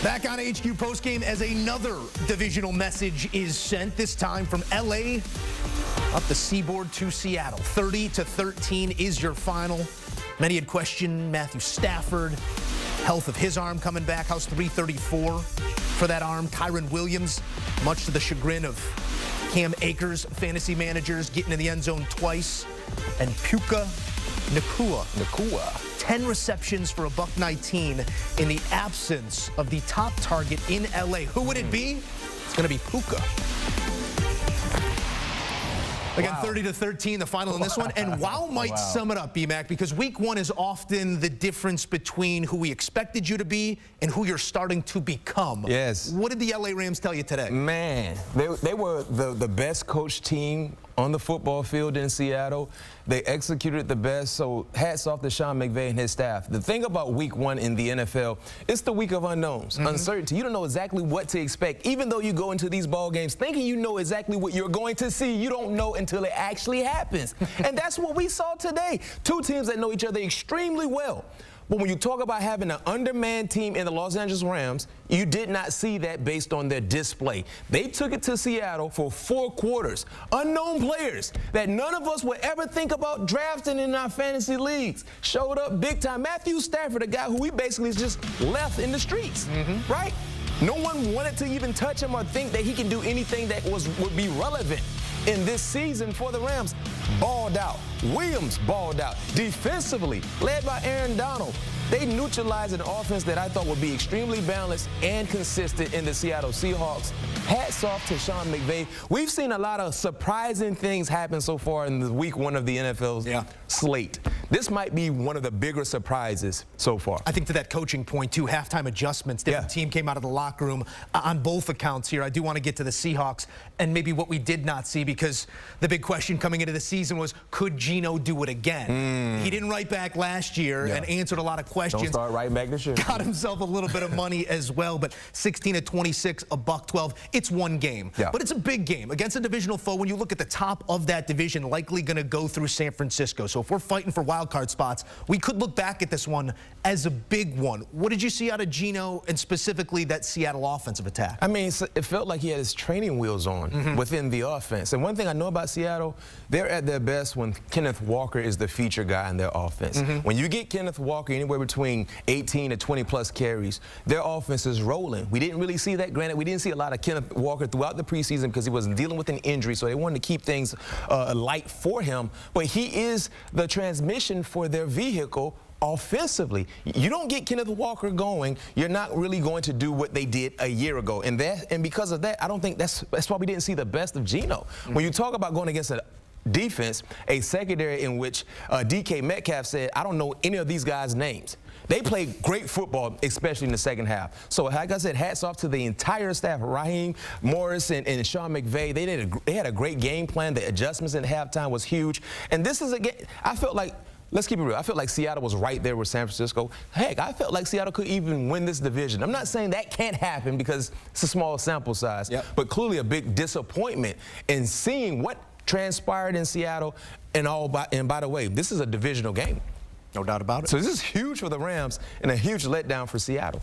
Back on HQ postgame as another divisional message is sent, this time from LA up the seaboard to Seattle. 30-13 is your final. Many had questioned Matthew Stafford, health of his arm coming back. How's 334 for that arm? Kyron Williams, much to the chagrin of Cam Akers, fantasy managers, getting in the end zone twice. And Puka Nacua. 10 receptions for $119 in the absence of the top target in LA. Who would it be? It's going to be Puka. Again, 30-13, the final in this one. And wow might sum it up, B-Mac, because week one is often the difference between who we expected you to be and who you're starting to become. Yes. What did the LA Rams tell you today? Man, they were the best coached team on the football field in Seattle. They executed the best, so hats off to Sean McVay and his staff. The thing about week one in the NFL, it's the week of unknowns, uncertainty. You don't know exactly what to expect. Even though you go into these ball games thinking you know exactly what you're going to see, you don't know until it actually happens. And that's what we saw today. Two teams that know each other extremely well. But when you talk about having an undermanned team in the Los Angeles Rams, you did not see that based on their display. They took it to Seattle for 4 quarters. Unknown players that none of us would ever think about drafting in our fantasy leagues showed up big time. Matthew Stafford, a guy who we basically just left in the streets, right? No one wanted to even touch him or think that he can do anything that would be relevant in this season for the Rams. Balled out. Williams balled out. Defensively, led by Aaron Donald, they neutralized an offense that I thought would be extremely balanced and consistent in the Seattle Seahawks. Hats off to Sean McVay. We've seen a lot of surprising things happen so far in the week one of the NFL's slate. This might be one of the bigger surprises so far. I think to that coaching point, too, halftime adjustments. Different team came out of the locker room on both accounts here. I do want to get to the Seahawks and maybe what we did not see, because the big question coming into the season was, could Geno do it again? He didn't write back last year and answered a lot of questions. Don't start writing back this year. Got himself a little bit of money as well, but 16-26, $112. It's one game, but it's a big game against a divisional foe. When you look at the top of that division, likely going to go through San Francisco. So if we're fighting for wild card spots, we could look back at this one as a big one. What did you see out of Geno and specifically that Seattle offensive attack? I mean, it felt like he had his training wheels on within the offense. And one thing I know about Seattle, they're at their best when Kenneth Walker is the feature guy in their offense. When you get Kenneth Walker anywhere between 18 to 20-plus carries, their offense is rolling. We didn't really see that. Granted, we didn't see a lot of Kenneth Walker throughout the preseason because he wasn't dealing with an injury, so they wanted to keep things light for him. But he is the transmission for their vehicle offensively. You don't get Kenneth Walker going, you're not really going to do what they did a year ago. And because of that, I don't think that's why we didn't see the best of Geno. When you talk about going against a defense, a secondary in which DK Metcalf said, I don't know any of these guys' names. They played great football, especially in the second half. So, like I said, hats off to the entire staff, Raheem Morris and Sean McVay. They had a great game plan. The adjustments at halftime was huge. And this is a game, I felt like, let's keep it real, I felt like Seattle was right there with San Francisco. Heck, I felt like Seattle could even win this division. I'm not saying that can't happen because it's a small sample size, but clearly a big disappointment in seeing what transpired in Seattle. And by the way, this is a divisional game. No doubt about it. So this is huge for the Rams and a huge letdown for Seattle.